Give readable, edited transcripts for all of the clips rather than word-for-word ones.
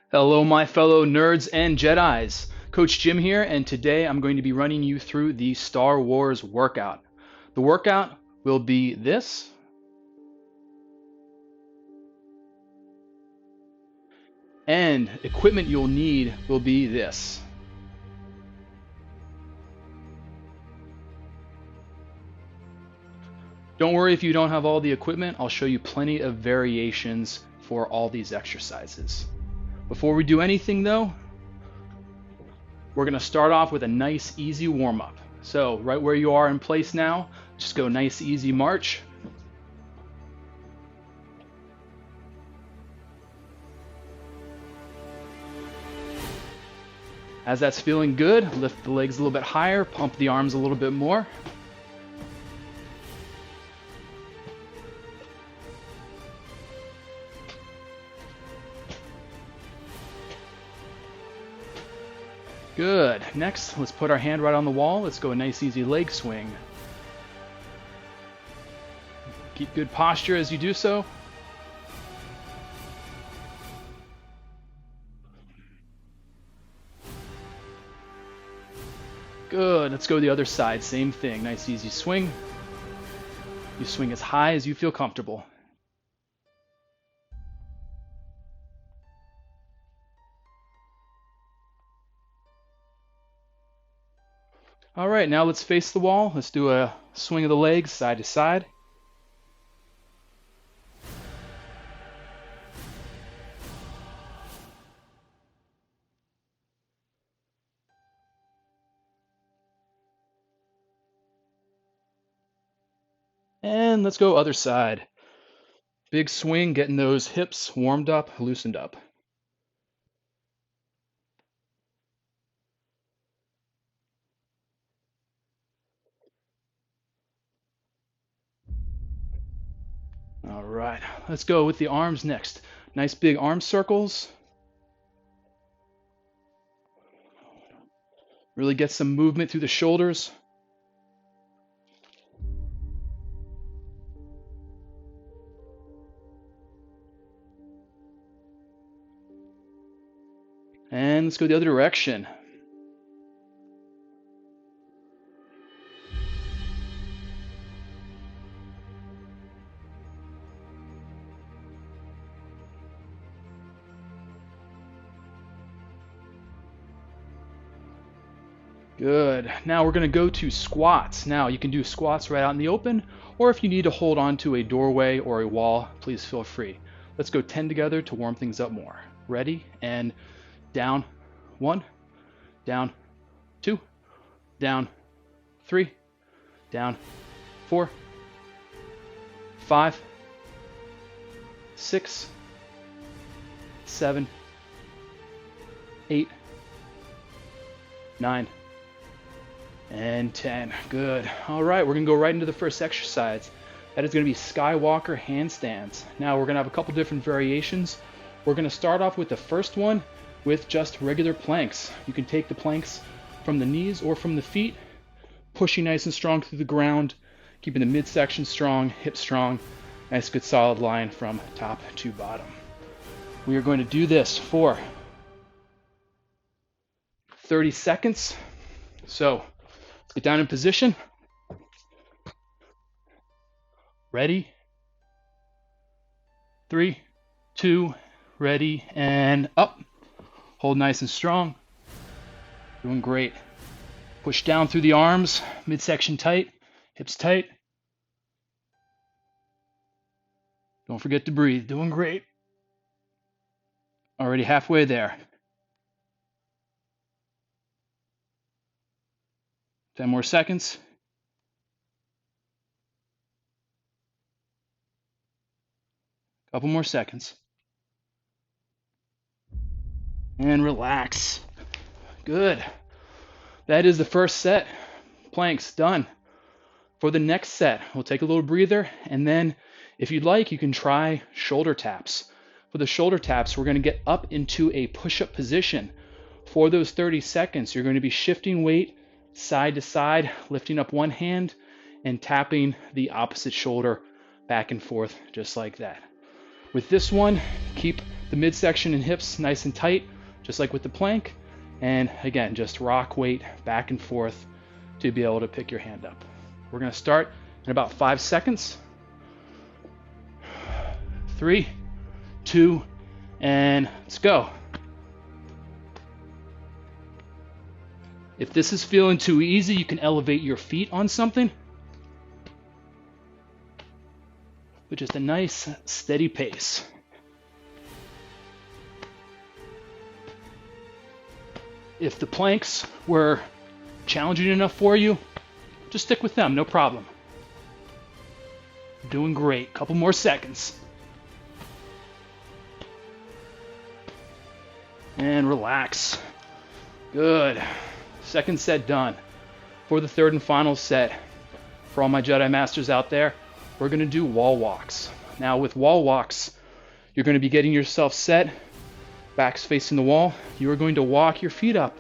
Hello, my fellow nerds and Jedis. Coach Jim here, and today I'm going to be running you through the Star Wars workout. The workout will be this, and equipment you'll need will be this. Don't worry if you don't have all the equipment, I'll show you plenty of variations for all these exercises. Before we do anything though, we're going to start off with a nice easy warm-up. So right where you are in place now, just go nice easy march. As that's feeling good, lift the legs a little bit higher, pump the arms a little bit more. Good. Next, let's put our hand right on the wall. Let's go a nice easy leg swing. Keep good posture as you do so. Good. Let's go the other side. Same thing. Nice easy swing. You swing as high as you feel comfortable. All right, now let's face the wall. Let's do a swing of the legs side to side. And let's go other side. Big swing, getting those hips warmed up, loosened up. All right, let's go with the arms next. Nice big arm circles. Really get some movement through the shoulders. And let's go the other direction. Good. Now we're going to go to squats. Now you can do squats right out in the open, or if you need to hold on to a doorway or a wall, please feel free. Let's go 10 together to warm things up more. Ready? And down 1, down 2, down 3, down 4, 5, 6, 7, 8, 9, and 10. Good. All right, we're going to go right into the first exercise. That is going to be Skywalker Handstands. Now we're going to have a couple different variations. We're going to start off with the first one with just regular planks. You can take the planks from the knees or from the feet, pushing nice and strong through the ground, keeping the midsection strong, hips strong, nice good solid line from top to bottom. We are going to do this for 30 seconds. So let's get down in position. Ready? 3, 2, ready, and up. Hold nice and strong. Doing great. Push down through the arms, midsection tight, hips tight. Don't forget to breathe. Doing great. Already halfway there. 10 more seconds. Couple more seconds. And relax. Good. That is the first set. Planks done. For the next set, we'll take a little breather, and then if you'd like, you can try shoulder taps. For the shoulder taps, we're going to get up into a push-up position. For those 30 seconds, you're going to be shifting weight side to side, lifting up one hand and tapping the opposite shoulder back and forth just like that. With this one, keep the midsection and hips nice and tight, just like with the plank. And again, just rock weight back and forth to be able to pick your hand up. We're going to start in about 5 seconds. 3, 2, and let's go. If this is feeling too easy, you can elevate your feet on something. With just a nice, steady pace. If the planks were challenging enough for you, just stick with them, no problem. Doing great. Couple more seconds. And relax. Good. Second set done. For the third and final set, for all my Jedi Masters out there, we're going to do wall walks. Now with wall walks, you're going to be getting yourself set, backs facing the wall. You are going to walk your feet up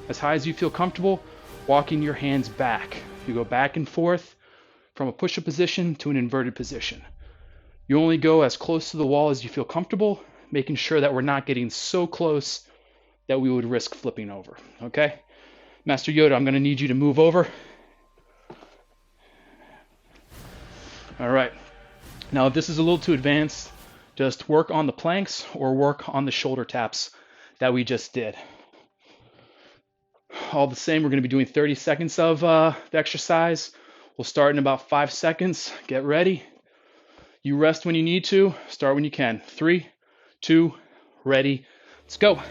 as high as you feel comfortable, walking your hands back. You go back and forth from a push-up position to an inverted position. You only go as close to the wall as you feel comfortable, making sure that we're not getting so close that we would risk flipping over, okay? Master Yoda, I'm going to need you to move over. All right. Now, if this is a little too advanced, just work on the planks or work on the shoulder taps that we just did. All the same, we're going to be doing 30 seconds of the exercise. We'll start in about 5 seconds. Get ready. You rest when you need to. Start when you can. 3, 2, ready. Let's go.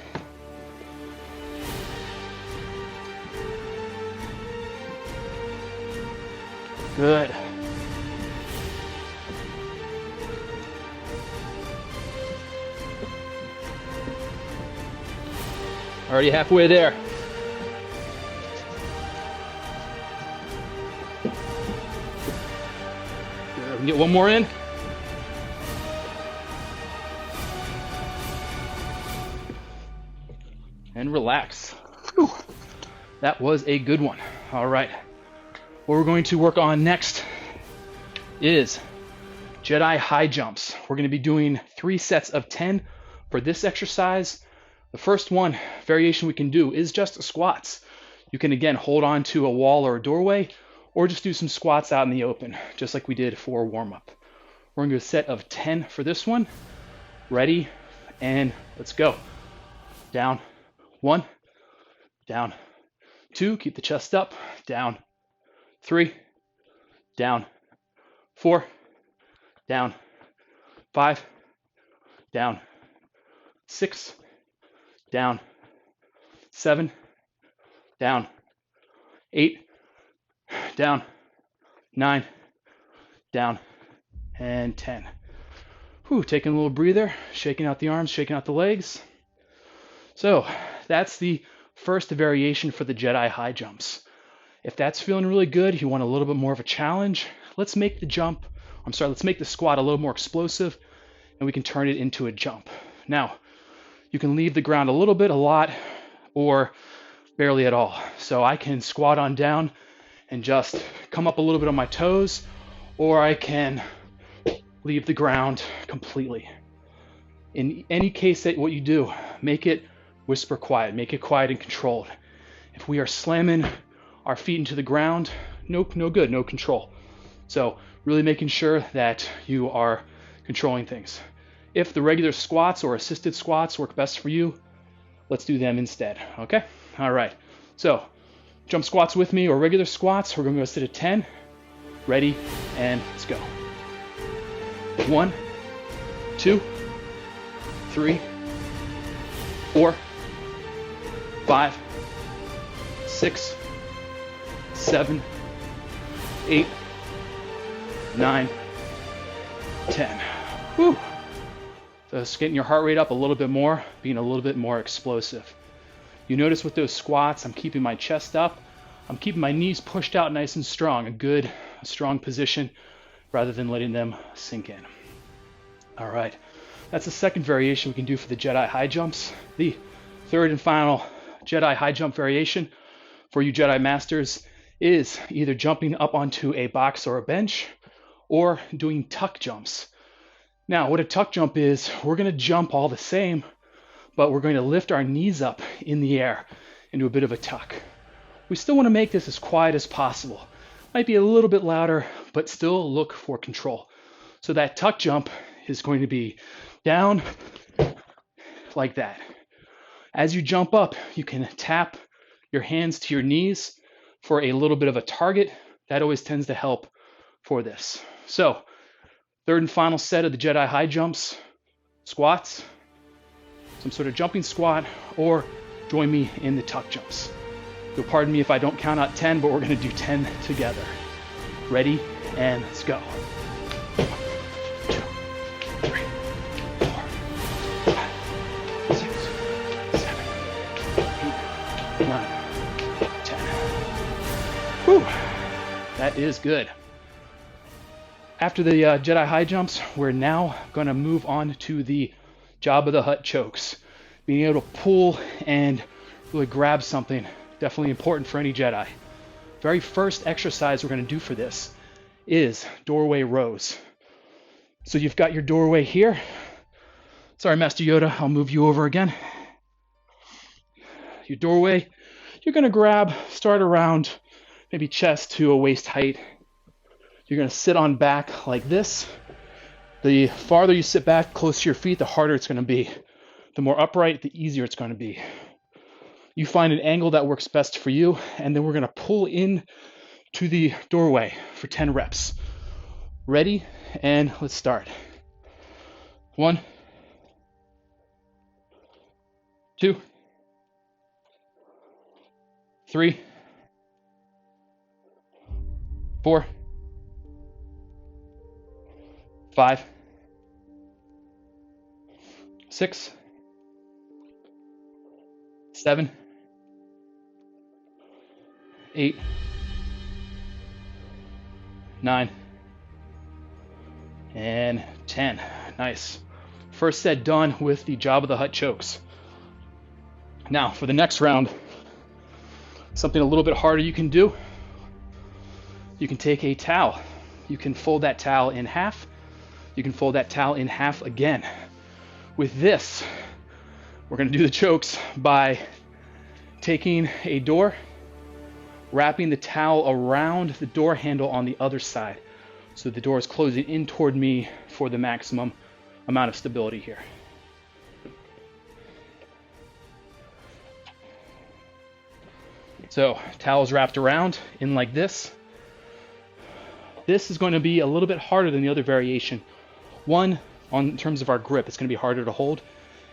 Good. Already halfway there. Good. We can get one more in. And relax. Whew. That was a good one. All right. What we're going to work on next is Jedi high jumps. We're going to be doing 3 sets of 10 for this exercise. The first one variation we can do is just squats. You can again hold on to a wall or a doorway, or just do some squats out in the open, just like we did for warm-up. We're going to do a set of 10 for this one. Ready, and let's go. Down, 1, down, 2, keep the chest up, down, 3, down, 4, down, 5, down, 6, down, 7, down, 8, down, 9, down, and 10. Whew, taking a little breather, shaking out the arms, shaking out the legs. So that's the first variation for the Jedi high jumps. If that's feeling really good, you want a little bit more of a challenge, let's make the squat a little more explosive, and we can turn it into a jump. Now, you can leave the ground a little bit, a lot, or barely at all. So I can squat on down and just come up a little bit on my toes, or I can leave the ground completely. In any case that what you do, make it whisper quiet, make it quiet and controlled. If we are slamming our feet into the ground, no good, no control. So really making sure that you are controlling things. If the regular squats or assisted squats work best for you, let's do them instead, okay? All right, so jump squats with me or regular squats. We're gonna go sit at 10, ready, and let's go. 1, 2, 3, 4, 5, 6, 7, 8, 9, 10. Whew. So it's getting your heart rate up a little bit more, being a little bit more explosive. You notice with those squats, I'm keeping my chest up. I'm keeping my knees pushed out nice and strong, a good, strong position, rather than letting them sink in. All right, that's the second variation we can do for the Jedi high jumps. The third and final Jedi high jump variation for you Jedi Masters is either jumping up onto a box or a bench, or doing tuck jumps. Now, what a tuck jump is, we're going to jump all the same, but we're going to lift our knees up in the air into a bit of a tuck. We still want to make this as quiet as possible. Might be a little bit louder, but still look for control. So that tuck jump is going to be down like that. As you jump up, you can tap your hands to your knees for a little bit of a target. That always tends to help for this. So, third and final set of the Jedi high jumps, squats, some sort of jumping squat, or join me in the tuck jumps. You'll pardon me if I don't count out 10, but we're going to do 10 together. Ready? And let's go. 1, 2, 3, 4, 5, 6, 7, 8, 9, 10. Whew. That is good. After the Jedi high jumps, we're now going to move on to the Jabba the Hutt chokes. Being able to pull and really grab something, definitely important for any Jedi. Very first exercise we're going to do for this is doorway rows. So you've got your doorway here. Sorry, Master Yoda, I'll move you over again. Your doorway, you're going to grab, start around maybe chest to a waist height. You're going to sit on back like this. The farther you sit back close to your feet, the harder it's going to be. The more upright, the easier it's going to be. You find an angle that works best for you, and then we're going to pull in to the doorway for 10 reps. Ready? And let's start. 1, 2, 3, 4, 5, 6, 7, 8, 9, and 10. Nice. First set done with the Jabba the Hutt chokes. Now for the next round, something a little bit harder you can do. You can take a towel. You can fold that towel in half. You can fold that towel in half again. With this, we're going to do the chokes by taking a door, wrapping the towel around the door handle on the other side. So the door is closing in toward me for the maximum amount of stability here. So towels wrapped around in like this. This is going to be a little bit harder than the other variation. One, in terms of our grip, it's going to be harder to hold.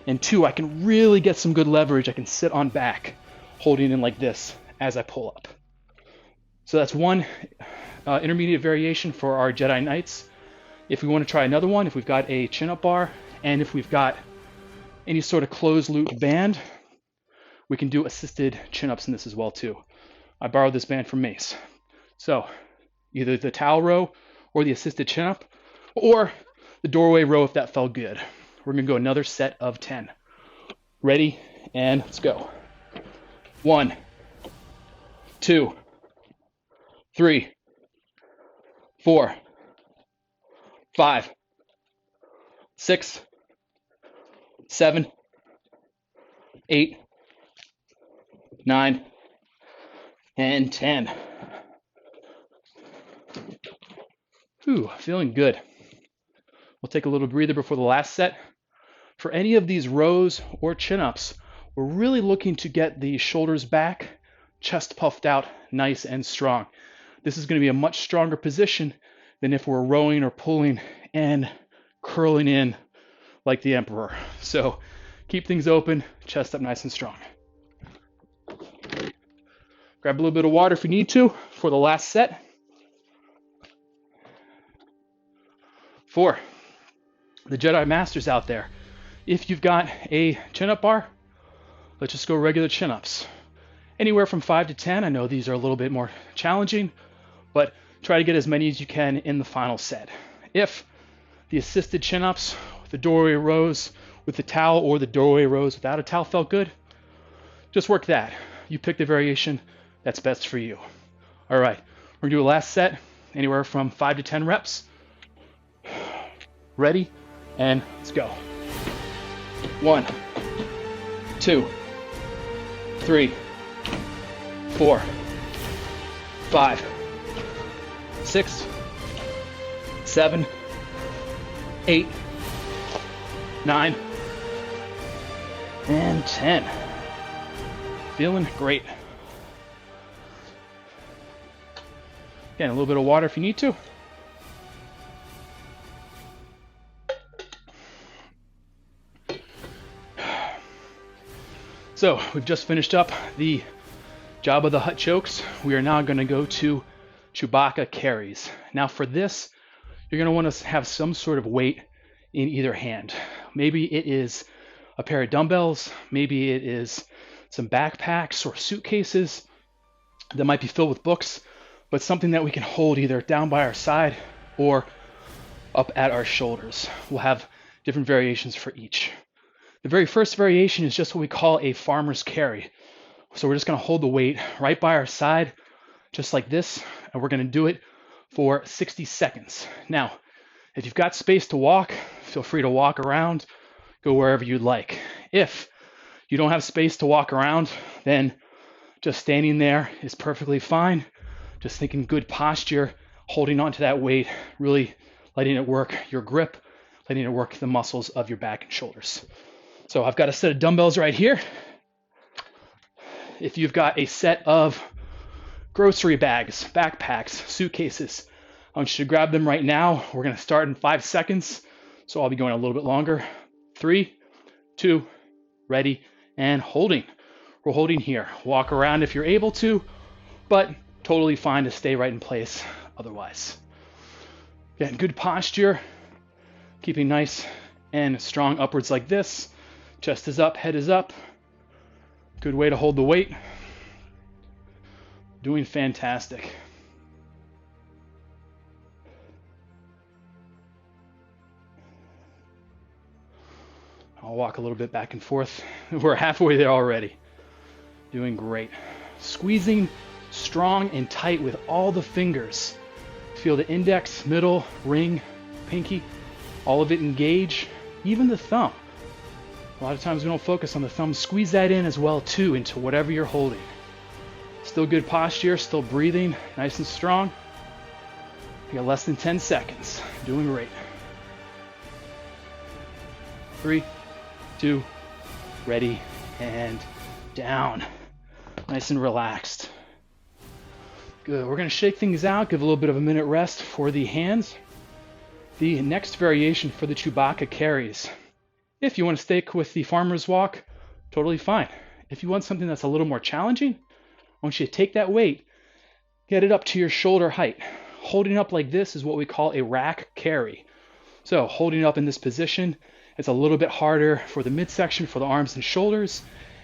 And two, I can really get some good leverage. I can sit on back, holding in like this as I pull up. So that's one intermediate variation for our Jedi Knights. If we want to try another one, if we've got a chin-up bar, and if we've got any sort of closed loop band, we can do assisted chin-ups in this as well too. I borrowed this band from Mace. So either the towel row or the assisted chin-up, or the doorway row if that felt good. We're going to go another set of 10. Ready? And let's go. 1, 2, 3, 4, 5, 6, 7, 8, 9, and 10. Whew, feeling good. We'll take a little breather before the last set. For any of these rows or chin-ups, we're really looking to get the shoulders back, chest puffed out, nice and strong. This is going to be a much stronger position than if we're rowing or pulling and curling in like the Emperor. So keep things open, chest up nice and strong. Grab a little bit of water if you need to for the last set. 4, the Jedi Masters out there, if you've got a chin-up bar, let's just go regular chin-ups. Anywhere from 5 to 10. I know these are a little bit more challenging, but try to get as many as you can in the final set. If the assisted chin-ups, the doorway rows with the towel, or the doorway rows without a towel felt good, just work that. You pick the variation that's best for you. All right, we're gonna do a last set, anywhere from 5 to 10 reps. Ready? And let's go. 1, 2, 3, 4, 5, 6, 7, 8, 9, and 10. Feeling great. Again, a little bit of water if you need to. So we've just finished up the Jabba the Hutt chokes. We are now going to go to Chewbacca Carries. Now for this, you're going to want to have some sort of weight in either hand. Maybe it is a pair of dumbbells. Maybe it is some backpacks or suitcases that might be filled with books, but something that we can hold either down by our side or up at our shoulders. We'll have different variations for each. The very first variation is just what we call a farmer's carry. So we're just going to hold the weight right by our side, just like this, and we're going to do it for 60 seconds. Now, if you've got space to walk, feel free to walk around, go wherever you'd like. If you don't have space to walk around, then just standing there is perfectly fine. Just thinking good posture, holding onto that weight, really letting it work your grip, letting it work the muscles of your back and shoulders. So I've got a set of dumbbells right here. If you've got a set of grocery bags, backpacks, suitcases, I want you to grab them right now. We're going to start in 5 seconds, so I'll be going a little bit longer. 3, 2, ready, and holding. We're holding here. Walk around if you're able to, but totally fine to stay right in place otherwise. Again, good posture, keeping nice and strong upwards like this. Chest is up, head is up. Good way to hold the weight. Doing fantastic. I'll walk a little bit back and forth. We're halfway there already. Doing great. Squeezing strong and tight with all the fingers. Feel the index, middle, ring, pinky, all of it engage, even the thumb. A lot of times we don't focus on the thumb. Squeeze that in as well too into whatever you're holding. Still good posture, still breathing, nice and strong. You got less than 10 seconds. Doing great. 3, 2, ready, and down. Nice and relaxed. Good. We're going to shake things out, give a little bit of a minute rest for the hands. The next variation for the Chewbacca Carries. If you want to stick with the farmer's walk, totally fine. If you want something that's a little more challenging, I want you to take that weight, get it up to your shoulder height. Holding up like this is what we call a rack carry. So holding up in this position, it's a little bit harder for the midsection, for the arms and shoulders,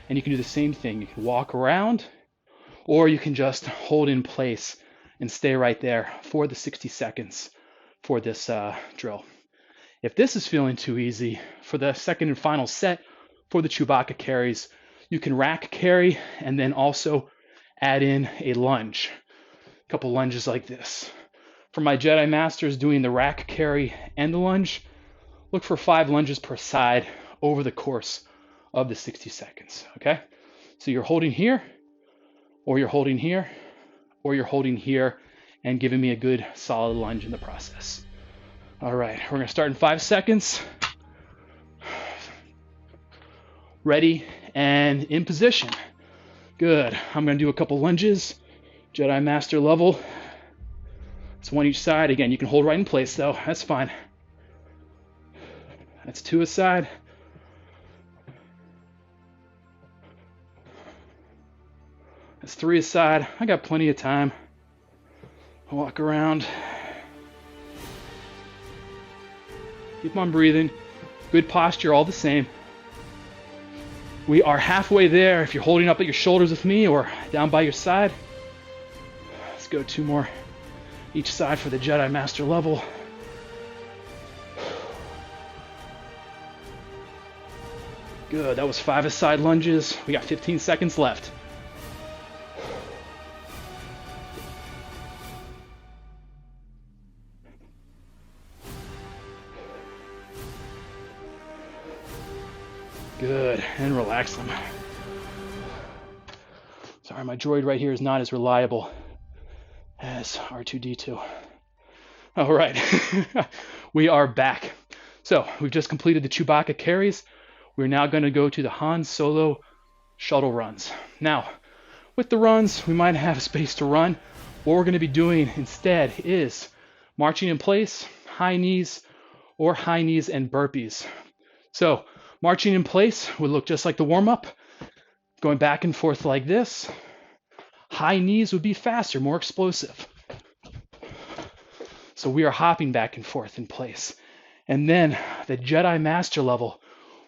and you can do the same thing. You can walk around, or you can just hold in place and stay right there for the 60 seconds for this drill. If this is feeling too easy, for the second and final set for the Chewbacca Carries, you can rack carry and then also add in a lunge. A couple lunges like this. For my Jedi Masters doing the rack carry and the lunge, look for 5 lunges per side over the course of the 60 seconds, okay? So you're holding here, or you're holding here, or you're holding here and giving me a good solid lunge in the process. All right, we're gonna start in 5 seconds. Ready and in position. Good. I'm gonna do a couple lunges, Jedi Master level. It's 1 each side. Again, you can hold right in place though, that's fine. That's 2 a side. That's 3 a side. I got plenty of time. Walk around. Keep on breathing. Good posture, all the same. We are halfway there if you're holding up at your shoulders with me or down by your side. Let's go 2 more each side for the Jedi Master level. Good, that was 5 a-side lunges. We got 15 seconds left. Good, and relax them. Sorry, my droid right here is not as reliable as R2-D2. All right, we are back. So we've just completed the Chewbacca Carries. We're now going to go to the Han Solo Shuttle Runs. Now, with the runs, we might have space to run. What we're going to be doing instead is marching in place, high knees, or high knees and burpees. So marching in place would look just like the warm-up, going back and forth like this. High knees would be faster, more explosive. So we are hopping back and forth in place. And then the Jedi Master level,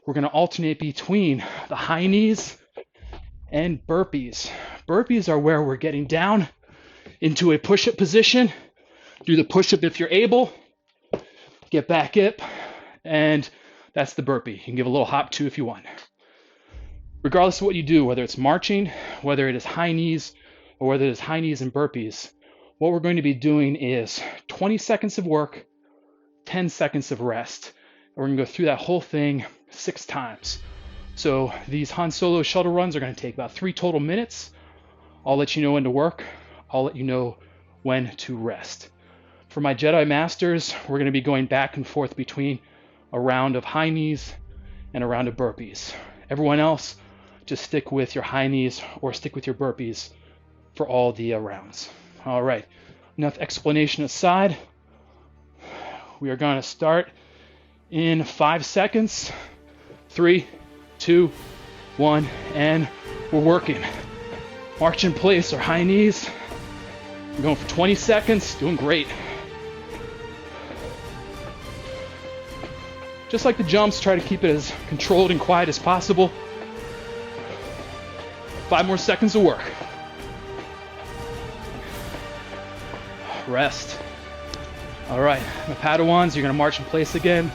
we're going to alternate between the high knees and burpees. Burpees are where we're getting down into a push-up position. Do the push-up if you're able. Get back up, and that's the burpee. You can give a little hop too if you want. Regardless of what you do, whether it's marching, whether it is high knees, or whether it is high knees and burpees, what we're going to be doing is 20 seconds of work, 10 seconds of rest. And we're going to go through that whole thing 6 times. So these Han Solo shuttle runs are going to take about 3 total minutes. I'll let you know when to work. I'll let you know when to rest. For my Jedi Masters, we're going to be going back and forth between a round of high knees and a round of burpees. Everyone else, just stick with your high knees or stick with your burpees for all the rounds. All right, enough explanation aside. We are going to start in 5 seconds. 3, 2, 1, and we're working. March in place or high knees. We're going for 20 seconds, doing great. Just like the jumps, try to keep it as controlled and quiet as possible. 5 more seconds of work. Rest. All right, my Padawans, you're gonna march in place again.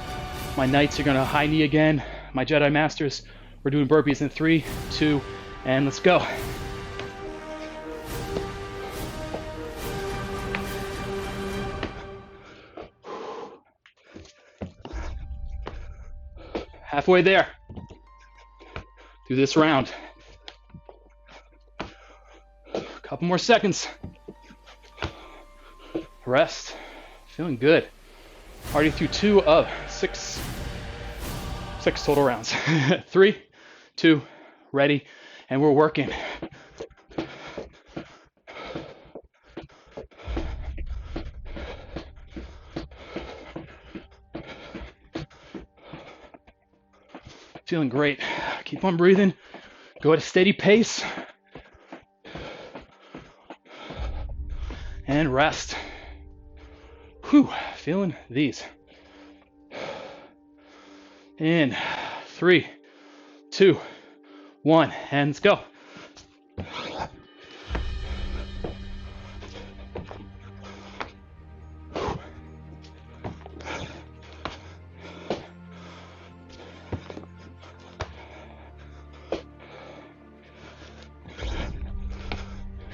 My Knights, you're gonna high knee again. My Jedi Masters, we're doing burpees in 3, 2, and let's go. Halfway there. Do this round. Couple more seconds. Rest. Feeling good. Already through 2 of 6 total rounds. 3, 2, ready, and we're working. Feeling great. Keep on breathing. Go at a steady pace. And rest. Whew, feeling these. In 3, 2, 1, and let's go.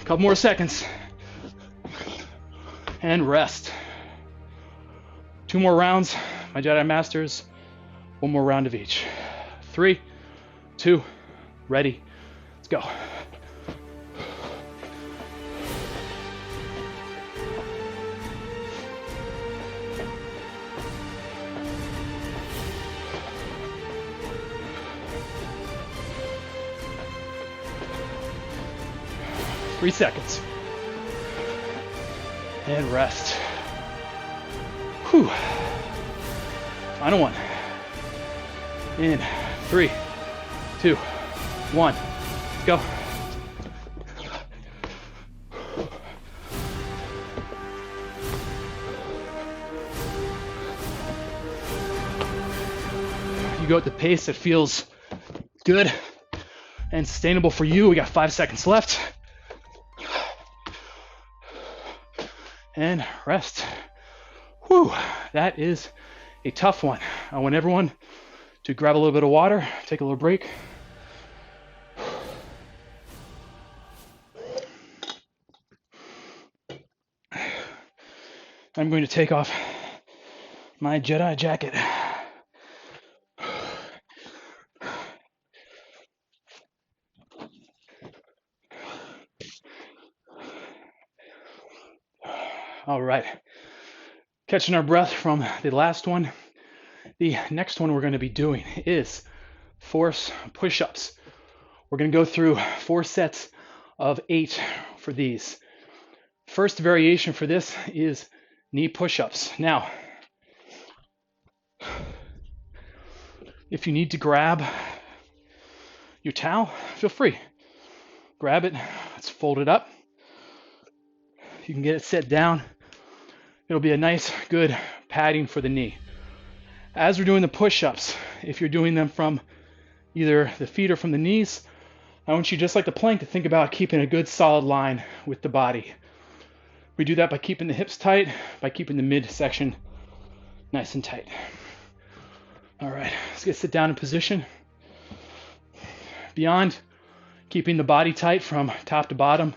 Couple more seconds. And rest. 2 more rounds, my Jedi Masters. 1 more round of each. 3, 2, ready, let's go. Three seconds. And rest. Whew. Final one. In 3, 2, 1. Let's go. You go at the pace that feels good and sustainable for you. We got 5 seconds left. And rest. Whew, that is a tough one. I want everyone to grab a little bit of water, take a little break. I'm going to take off my Jedi jacket. All right. Catching our breath from the last one. The next one we're going to be doing is force push-ups. We're going to go through 4 sets of 8 for these. First variation for this is knee push-ups. Now, if you need to grab your towel, feel free. Grab it, let's fold it up. You can get it set down. It'll be a nice, good padding for the knee. As we're doing the push-ups, if you're doing them from either the feet or from the knees, I want you, just like the plank, to think about keeping a good solid line with the body. We do that by keeping the hips tight, by keeping the midsection nice and tight. All right, let's get sit down in position. Beyond keeping the body tight from top to bottom,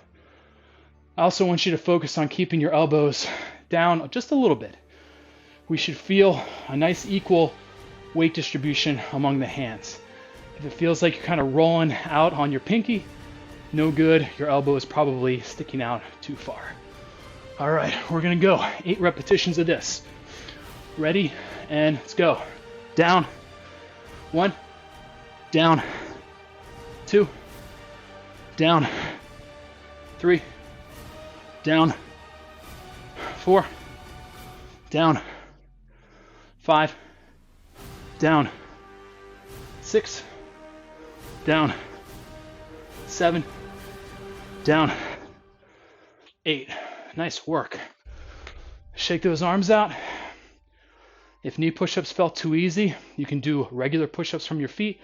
I also want you to focus on keeping your elbows down just a little bit. We should feel a nice equal weight distribution among the hands. If it feels like you're kind of rolling out on your pinky, no good. Your elbow is probably sticking out too far. All right, we're gonna go 8 repetitions of this. Ready, and let's go. Down, 1, down, 2, down, 3, down, 4, down, 5, down, 6, down, 7, down, 8. Nice work. Shake those arms out. If knee push-ups felt too easy, you can do regular push-ups from your feet,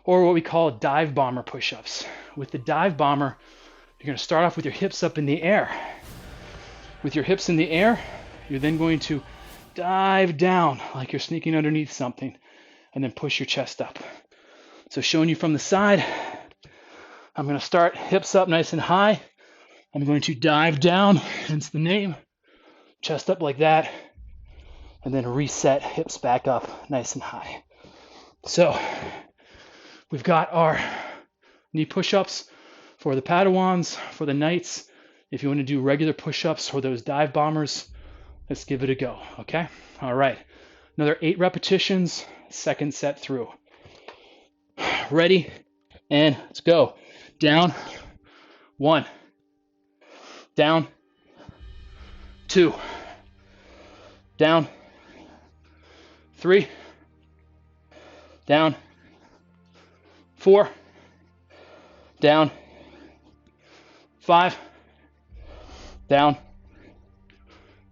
or what we call dive bomber push-ups. With the dive bomber, you're going to start off with your hips up in the air. With your hips in the air, you're then going to dive down like you're sneaking underneath something, and then push your chest up. So showing you from the side, I'm going to start hips up nice and high. I'm going to dive down, hence the name, chest up like that, and then reset hips back up nice and high. So we've got our knee push-ups for the Padawans, for the Knights. If you want to do regular push-ups or those dive bombers, let's give it a go, okay? All right, another 8 repetitions, second set through. Ready, and let's go. Down, 1, down, 2, down, 3, down, 4, down, 5, down,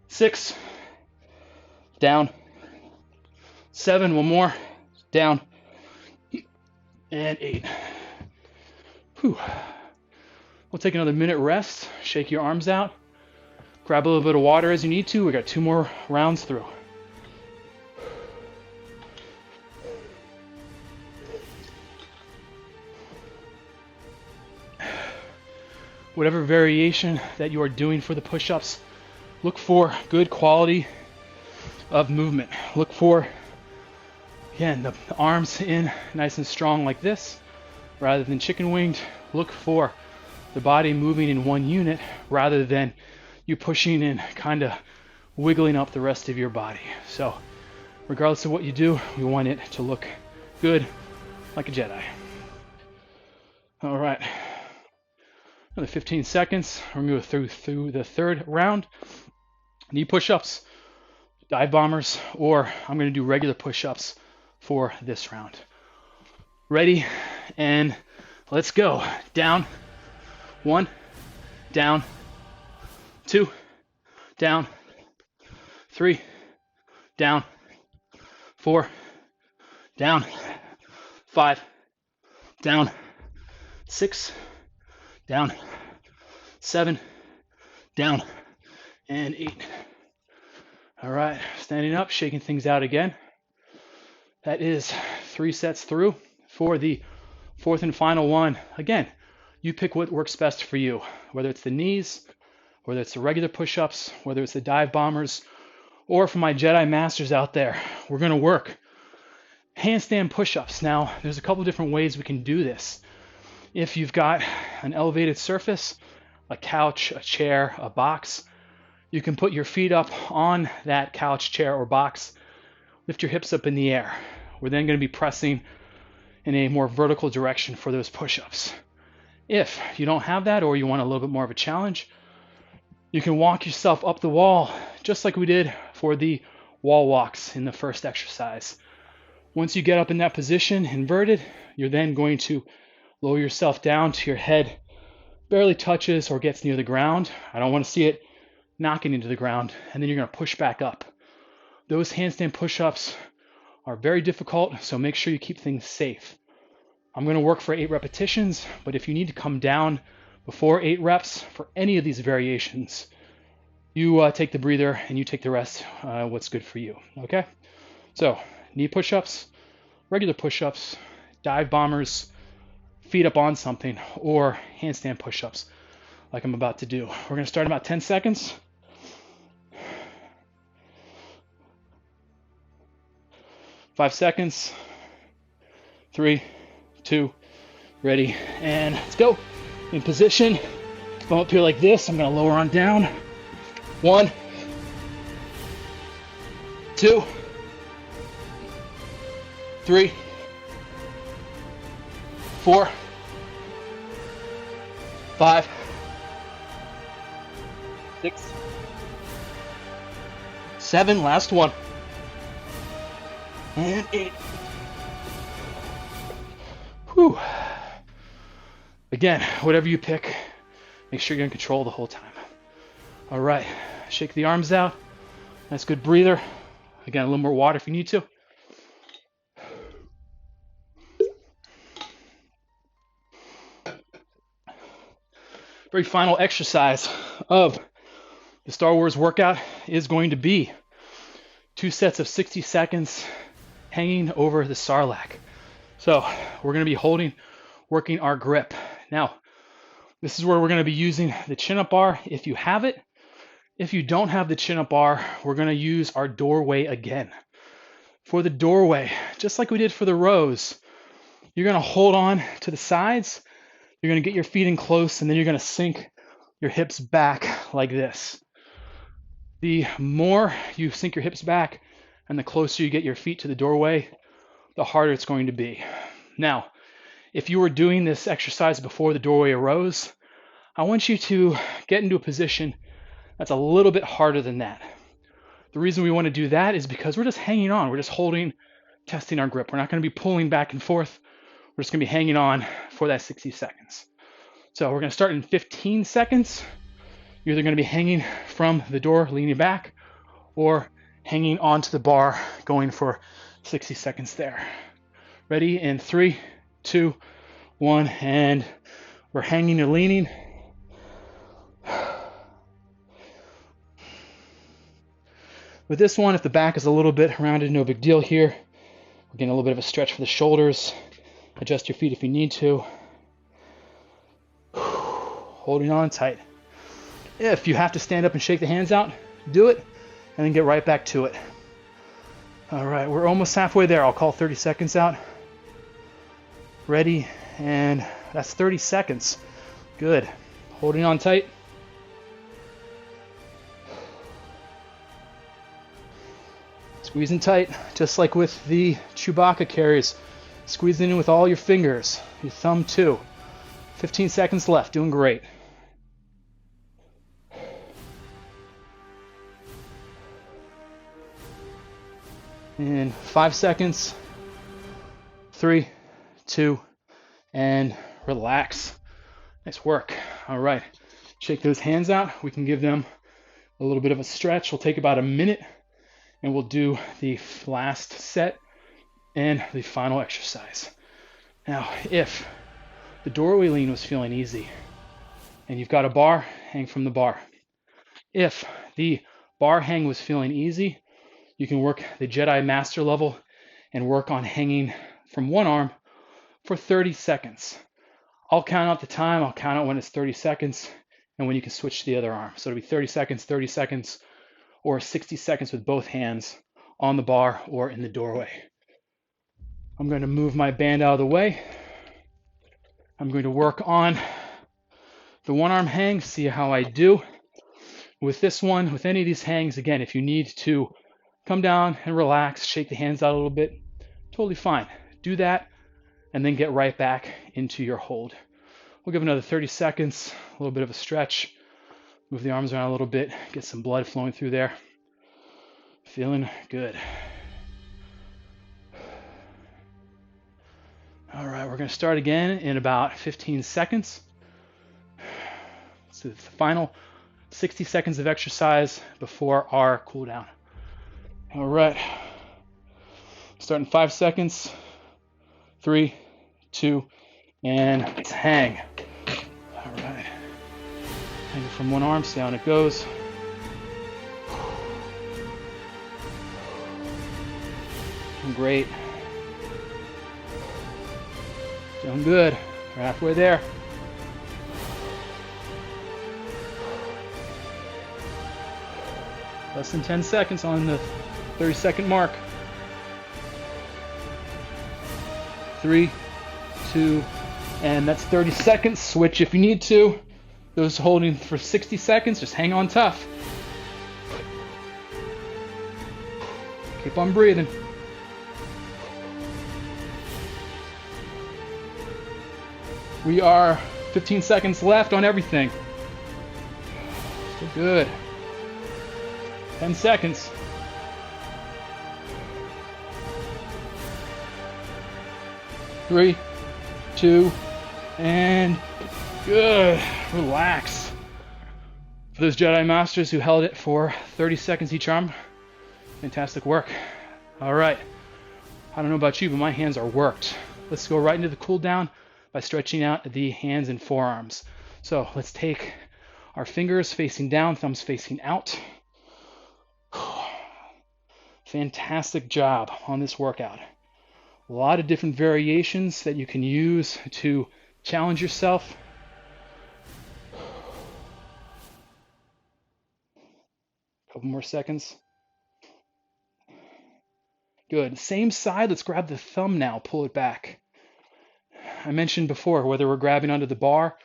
6, down, 7, one more, down, and 8. Whew. We'll take another minute rest, shake your arms out, grab a little bit of water as you need to. We got 2 more rounds through. Whatever variation that you are doing for the push-ups, look for good quality of movement. Look for, again, the arms in nice and strong like this, rather than chicken winged. Look for the body moving in one unit rather than you pushing and kind of wiggling up the rest of your body. So regardless of what you do, we want it to look good, like a Jedi. All right, another 15 seconds. We're going to go through the third round. Knee push-ups, dive bombers, or I'm going to do regular push-ups for this round. Ready, and let's go. Down, 1, down, 2, down, 3, down, 4, down, 5, down, 6, down, 7, down, and 8. All right, standing up, shaking things out again. That is 3 sets through. For the 4th and final one, again, you pick what works best for you, whether it's the knees, whether it's the regular push-ups, whether it's the dive bombers, or for my Jedi Masters out there, we're going to work handstand push-ups. Now, there's a couple different ways we can do this. If you've got an elevated surface, a couch, a chair, a box, You can put your feet up on that couch, chair, or box. Lift your hips up in the air. We're then going to be pressing in a more vertical direction for those push-ups. If you don't have that, or you want a little bit more of a challenge, you can walk yourself up the wall, just like we did for the wall walks in the first exercise. Once you get up in that position, inverted, you're then going to lower yourself down to your head barely touches or gets near the ground. I don't want to see it knocking into the ground, and then you're going to push back up. Those handstand push-ups are very difficult, so make sure you keep things safe. I'm going to work for 8 repetitions, but if you need to come down before 8 reps for any of these variations, you take the breather and you take the rest, what's good for you, okay? So, knee push-ups, regular push-ups, dive bombers, feet up on something, or handstand push-ups like I'm about to do. We're going to start in about 10 seconds. 5 seconds. 3, 2, ready, and let's go. In position. If I'm up here like this, I'm going to lower on down. 1, 2, 3, 4, 5, 6, 7, last one, and 8. Whew. Again, whatever you pick, make sure you're in control the whole time. All right, shake the arms out. Nice good breather. Again, a little more water if you need to. Very final exercise of the Star Wars workout is going to be 2 sets of 60 seconds hanging over the Sarlacc. So we're going to be working our grip. Now, this is where we're going to be using the chin-up bar if you have it. If you don't have the chin-up bar, we're going to use our doorway again. For the doorway, just like we did for the rows, you're going to hold on to the sides. You're going to get your feet in close, and then you're going to sink your hips back like this. The more you sink your hips back and the closer you get your feet to the doorway, the harder it's going to be. Now, if you were doing this exercise before the doorway arose, I want you to get into a position that's a little bit harder than that. The reason we want to do that is because we're just hanging on. We're just holding, testing our grip. We're not going to be pulling back and forth. We're just going to be hanging on for that 60 seconds. So we're going to start in 15 seconds. You're either going to be hanging from the door, leaning back, or hanging onto the bar, going for 60 seconds there. Ready? In 3, 2, 1, and we're hanging or leaning. With this one, if the back is a little bit rounded, no big deal here. We're getting a little bit of a stretch for the shoulders. Adjust your feet if you need to. Holding on tight. If you have to stand up and shake the hands out, do it, and then get right back to it. All right, we're almost halfway there. I'll call 30 seconds out. Ready, and that's 30 seconds. Good. Holding on tight. Squeezing tight, just like with the Chewbacca Carries. Squeezing in with all your fingers, your thumb too. 15 seconds left, doing great. In 5 seconds, 3, 2, and relax. Nice work. All right, shake those hands out. We can give them a little bit of a stretch. We'll take about a minute, and we'll do the last set and the final exercise. Now, if the doorway lean was feeling easy, and you've got a bar, hang from the bar. If the bar hang was feeling easy, you can work the Jedi Master level and work on hanging from one arm for 30 seconds. I'll count out the time. I'll count out when it's 30 seconds and when you can switch to the other arm. So it'll be 30 seconds, or 60 seconds with both hands on the bar or in the doorway. I'm going to move my band out of the way. I'm going to work on the one arm hang, see how I do. With this one, with any of these hangs, again, if you need to come down and relax, shake the hands out a little bit, totally fine. Do that and then get right back into your hold. We'll give another 30 seconds, a little bit of a stretch, move the arms around a little bit, get some blood flowing through there. Feeling good. All right, we're going to start again in about 15 seconds. So it's the final 60 seconds of exercise before our cool down. All right, start in 5 seconds. 3, 2, and let's hang. All right, hang it from one arm, see how it goes. Great. Doing good. We're halfway there. Less than 10 seconds on the 30-second mark. 3, 2, and that's 30 seconds. Switch if you need to. Those holding for 60 seconds, just hang on tough. Keep on breathing. We are 15 seconds left on everything. Still good. 10 seconds. Three, 2, and good. Relax. For those Jedi Masters who held it for 30 seconds each arm, fantastic work. All right. I don't know about you, but my hands are worked. Let's go right into the cool down by stretching out the hands and forearms. So let's take our fingers facing down, thumbs facing out. Fantastic job on this workout. A lot of different variations that you can use to challenge yourself. A couple more seconds. Good. Same side. Let's grab the thumb now. Pull it back. I mentioned before, whether we're grabbing onto the bar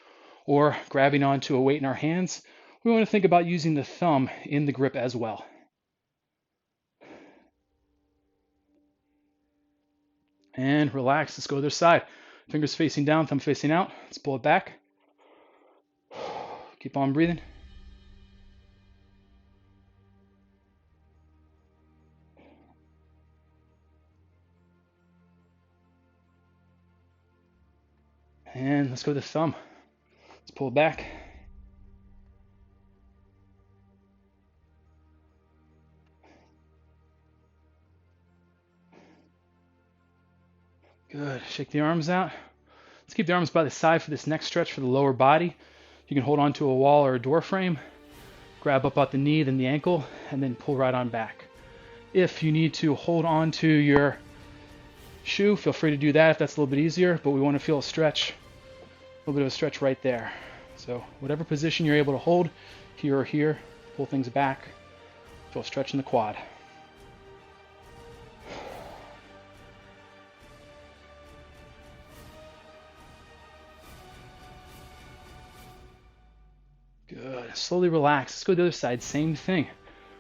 or grabbing onto a weight in our hands, we want to think about using the thumb in the grip as well. And relax. Let's go to the other side. Fingers facing down, thumb facing out. Let's pull it back. Keep on breathing. And let's go to the thumb. Let's pull it back. Good. Shake the arms out. Let's keep the arms by the side for this next stretch for the lower body. You can hold on to a wall or a door frame. Grab up at the knee, then the ankle, and then pull right on back. If you need to hold on to your shoe, feel free to do that if that's a little bit easier, but we want to feel a stretch, a little bit of a stretch right there. So whatever position you're able to hold, here or here, pull things back, feel a stretch in the quad. Good. Slowly relax. Let's go to the other side. Same thing.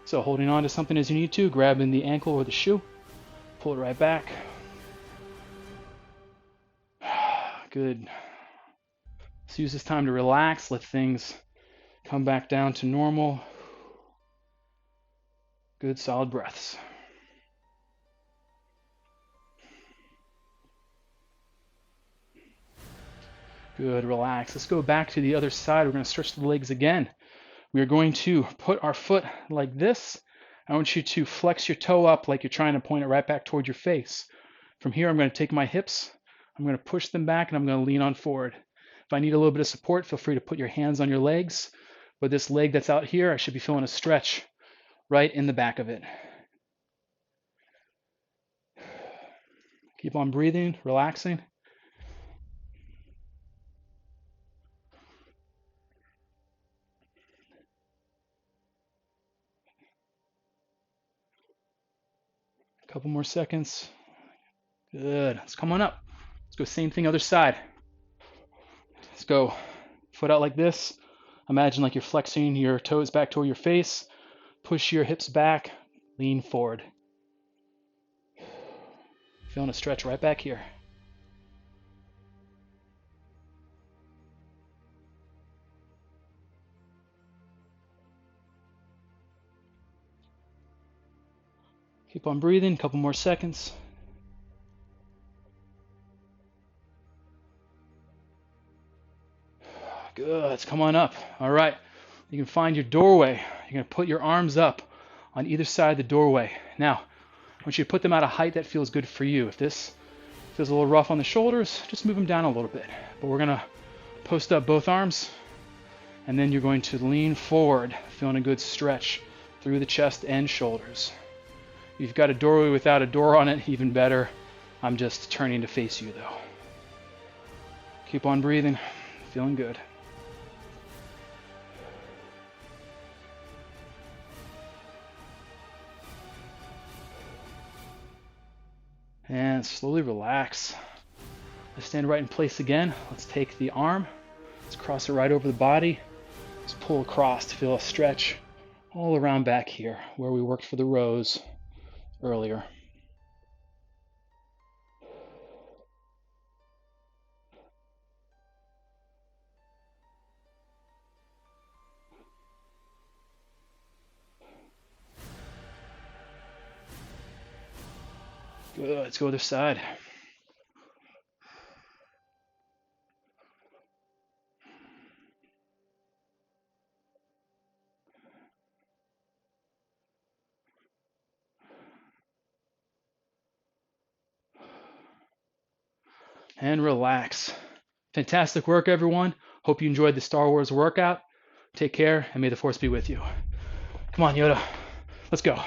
So holding on to something as you need to, grabbing the ankle or the shoe, pull it right back. Good. Let's use this time to relax, let things come back down to normal. Good, solid breaths. Good, relax. Let's go back to the other side. We're going to stretch the legs again. We are going to put our foot like this. I want you to flex your toe up like you're trying to point it right back toward your face. From here, I'm going to take my hips, I'm going to push them back, and I'm going to lean on forward. If I need a little bit of support, feel free to put your hands on your legs. But this leg that's out here, I should be feeling a stretch right in the back of it. Keep on breathing, relaxing. A couple more seconds. Good. Let's come on up. Let's go same thing other side. Let's go foot out like this. Imagine like you're flexing your toes back toward your face. Push your hips back. Lean forward. Feeling a stretch right back here. Keep on breathing, a couple more seconds. Good, come on up. All right, you can find your doorway. You're gonna put your arms up on either side of the doorway. Now, I want you to put them at a height that feels good for you. If this feels a little rough on the shoulders, just move them down a little bit. But we're gonna post up both arms, and then you're going to lean forward, feeling a good stretch through the chest and shoulders. If you've got a doorway without a door on it, even better. I'm just turning to face you though. Keep on breathing, feeling good. And slowly relax. Let's stand right in place again. Let's take the arm. Let's cross it right over the body. Let's pull across to feel a stretch all around back here where we worked for the rows earlier. Good, let's go other side. And relax. Fantastic work, everyone. Hope you enjoyed the Star Wars workout. Take care, and may the Force be with you. Come on, Yoda. Let's go.